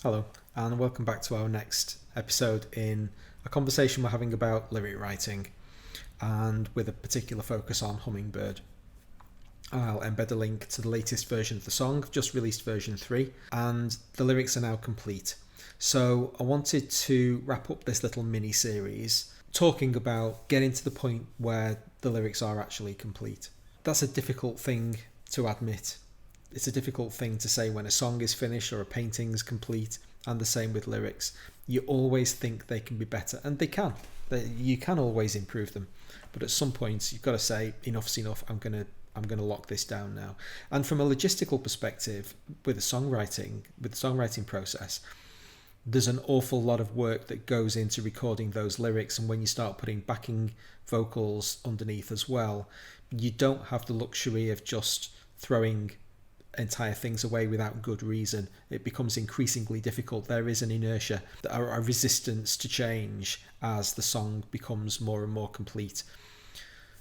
Hello, and welcome back to our next episode in a conversation we're having about lyric writing, and with a particular focus on Hummingbird. I'll embed a link to the latest version of the song. I've just released version 3, and the lyrics are now complete. So I wanted to wrap up this little mini-series talking about getting to the point where the lyrics are actually complete. That's a difficult thing to admit. It's a difficult thing to say when a song is finished or a painting's complete, and the same with lyrics. You always think they can be better, and they can. You can always improve them, but at some point you've got to say enough's enough. I'm gonna lock this down now. And from a logistical perspective, with the songwriting process, there's an awful lot of work that goes into recording those lyrics, and when you start putting backing vocals underneath as well, you don't have the luxury of just throwing entire things away without good reason. It becomes increasingly difficult. There is an inertia, a resistance to change as the song becomes more and more complete.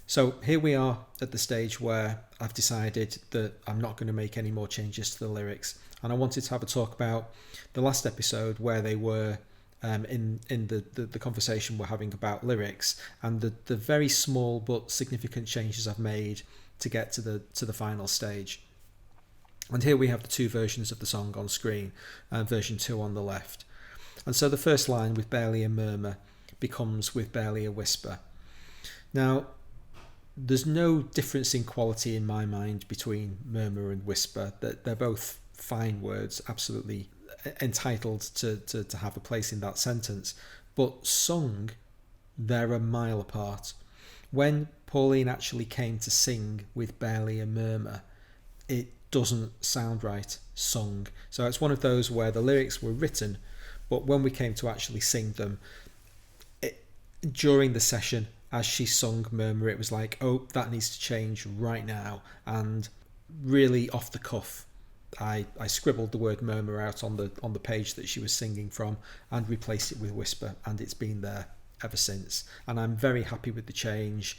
So here we are at the stage where I've decided that I'm not going to make any more changes to the lyrics, and I wanted to have a talk about the last episode where they were in the conversation we're having about lyrics, and the very small but significant changes I've made to get to the final stage. And here we have the two versions of the song on screen, version 2 on the left. And so the first line, with barely a murmur, becomes with barely a whisper. Now, there's no difference in quality in my mind between murmur and whisper. They're both fine words, absolutely entitled to have a place in that sentence. But sung, they're a mile apart. When Pauline actually came to sing with barely a murmur, it doesn't sound right sung. So it's one of those where the lyrics were written, but when we came to actually sing them, during the session, as she sung Murmur, it was like, oh, that needs to change right now. And really off the cuff, I scribbled the word murmur out on the page that she was singing from and replaced it with whisper, and it's been there ever since. And I'm very happy with the change,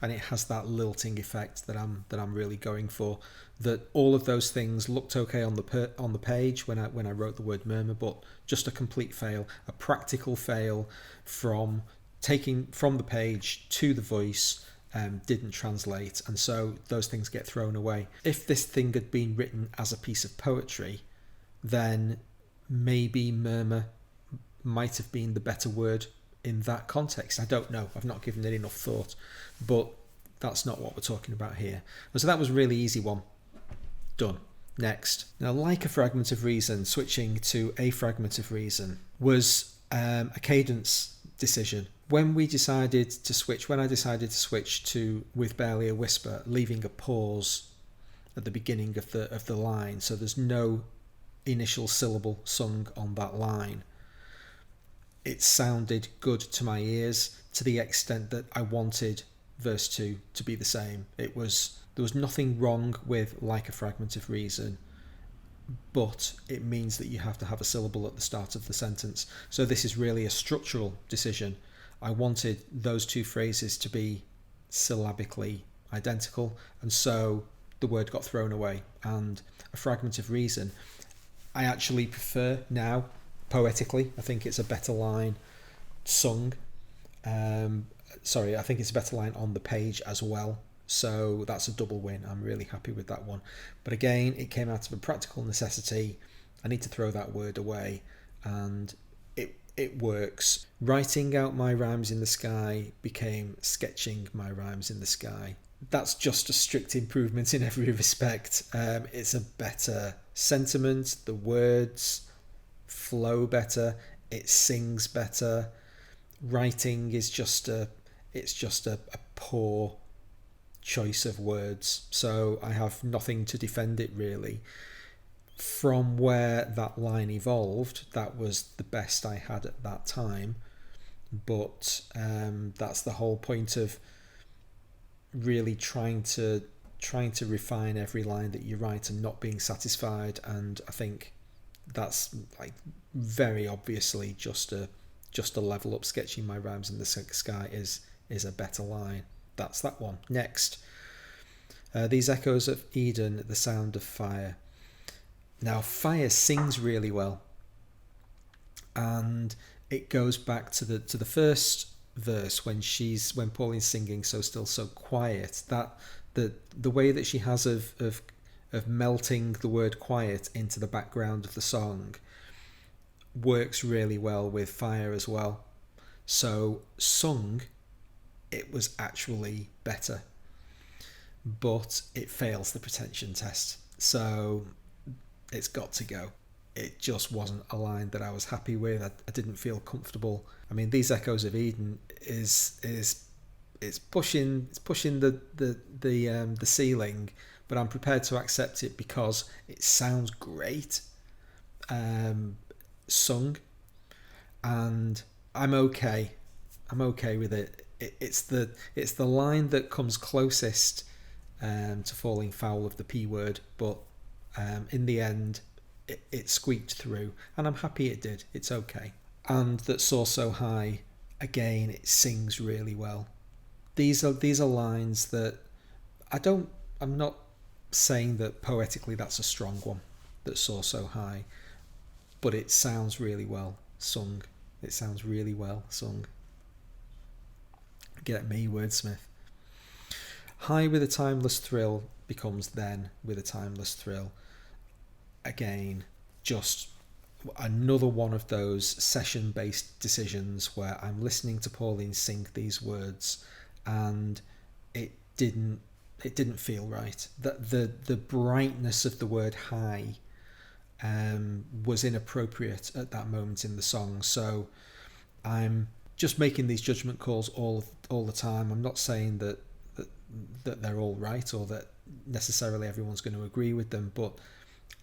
and it has that lilting effect that I'm really going for. That all of those things looked okay on the page when I wrote the word murmur, but just a complete fail, a practical fail from taking from the page to the voice. Didn't translate, and so those things get thrown away. If this thing had been written as a piece of poetry, then maybe murmur might have been the better word in that context. I don't know. I've not given it enough thought, but that's not what we're talking about here. And so that was a really easy one. Done. Next. Now, like a fragment of reason, switching to a fragment of reason was a cadence decision. When I decided to switch to with barely a whisper, leaving a pause at the beginning of the line, so there's no initial syllable sung on that line, it sounded good to my ears to the extent that I wanted verse 2 to be the same. There was nothing wrong with like a fragment of reason, but it means that you have to have a syllable at the start of the sentence. So this is really a structural decision. I wanted those two phrases to be syllabically identical, and so the word got thrown away. And a fragment of reason, I actually prefer now, poetically. I think it's a better line sung. I think it's a better line on the page as well. So that's a double win. I'm really happy with that one. But again, it came out of a practical necessity. I need to throw that word away, and it works. Writing out my rhymes in the sky became sketching my rhymes in the sky. That's just a strict improvement in every respect. It's a better sentiment. The words flow better. It sings better. Writing is just a poor choice of words. So I have nothing to defend it really. From where that line evolved, that was the best I had at that time. But that's the whole point of really trying to refine every line that you write and not being satisfied. And I think that's like very obviously just a level up. Sketching my rhymes in the sky is a better line. That's that one. Next, these echoes of Eden, the sound of fire. Now, fire sings really well. and it goes back to the first verse when Pauline's singing so still so quiet, that the way that she has of melting the word quiet into the background of the song works really well with fire as well. So sung, it was actually better, but it fails the pretension test, so it's got to go. It just wasn't a line that I was happy with. I didn't feel comfortable. I mean, These Echoes of Eden is it's pushing the ceiling, but I'm prepared to accept it because it sounds great sung, and I'm okay with it. It's the line that comes closest to falling foul of the P word, but in the end it squeaked through, and I'm happy it did. It's okay. And that Soar So High, again, it sings really well. These are lines that I'm not saying that poetically that's a strong one, that Soar So High, but it sounds really well sung. It sounds really well sung. Get me, wordsmith. High with a timeless thrill becomes then with a timeless thrill. Again, just another one of those session-based decisions where I'm listening to Pauline sing these words and it didn't feel right. That the brightness of the word high was inappropriate at that moment in the song. So I'm just making these judgment calls all the time. I'm not saying that they're all right or that necessarily everyone's going to agree with them, but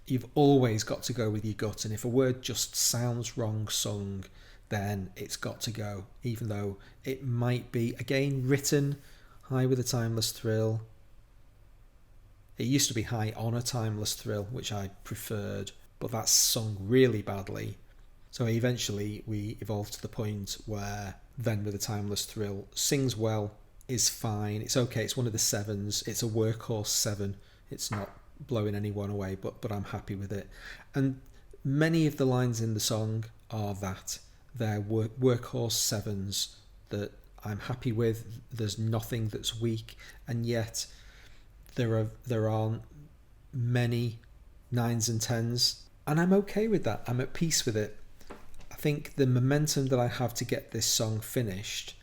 you've always got to go with your gut, and if a word just sounds wrong sung, then it's got to go, even though it might be, again, written high with a timeless thrill. It used to be high on a timeless thrill, which I preferred, but that's sung really badly. So eventually we evolved to the point where then with a timeless thrill sings well, is fine, it's okay, it's one of the sevens, it's a workhorse seven, it's not blowing anyone away, but I'm happy with it. And many of the lines in the song are that. They're workhorse sevens that I'm happy with. There's nothing that's weak, and yet there aren't many nines and tens, and I'm okay with that. I'm at peace with it. I think the momentum that I have to get this song finished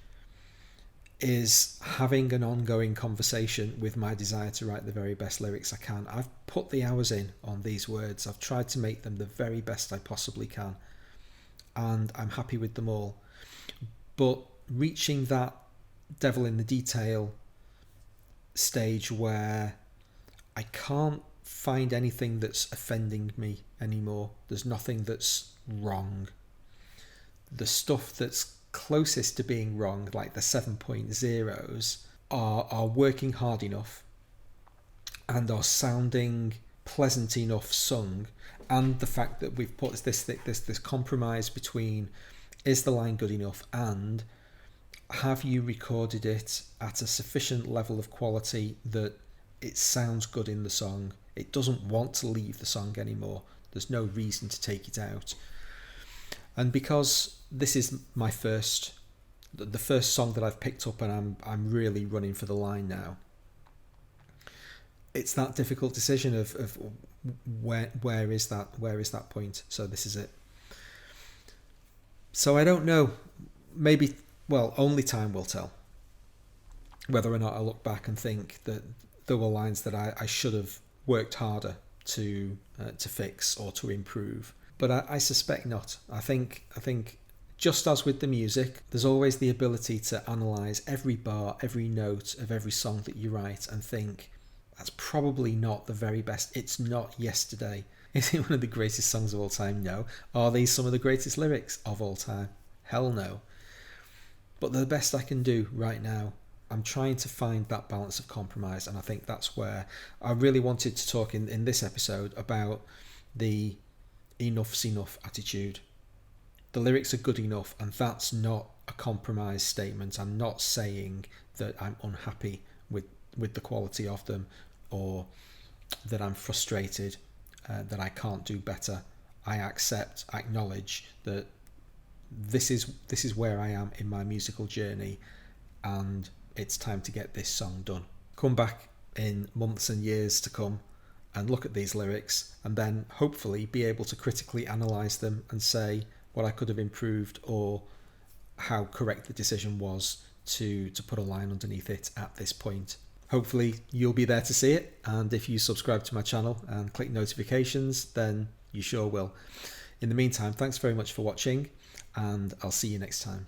is having an ongoing conversation with my desire to write the very best lyrics I can. I've put the hours in on these words. I've tried to make them the very best I possibly can, and I'm happy with them all. But reaching that devil in the detail stage where I can't find anything that's offending me anymore. There's nothing that's wrong. The stuff that's closest to being wrong, like the 7.0s, are working hard enough and are sounding pleasant enough sung, and the fact that we've put this compromise between is the line good enough and have you recorded it at a sufficient level of quality that it sounds good in the song. It doesn't want to leave the song anymore. There's no reason to take it out. And because this is the first song that I've picked up, and I'm really running for the line now, it's that difficult decision of where is that point. So this is it. So I don't know. Maybe, well, only time will tell whether or not I look back and think that there were lines that I should have worked harder to fix or to improve. But I suspect not. I think just as with the music, there's always the ability to analyse every bar, every note of every song that you write and think, that's probably not the very best. It's not Yesterday. Is it one of the greatest songs of all time? No. Are these some of the greatest lyrics of all time? Hell no. But they're the best I can do right now. I'm trying to find that balance of compromise, and I think that's where I really wanted to talk in this episode about the enough's enough attitude. The lyrics are good enough, and that's not a compromise statement. I'm not saying that I'm unhappy with the quality of them, or that I'm frustrated that I can't do better. I acknowledge that this is where I am in my musical journey, and it's time to get this song done. Come back in months and years to come and look at these lyrics, and then hopefully be able to critically analyse them and say what I could have improved, or how correct the decision was to put a line underneath it at this point. Hopefully you'll be there to see it, and if you subscribe to my channel and click notifications, then you sure will. In the meantime, thanks very much for watching, and I'll see you next time.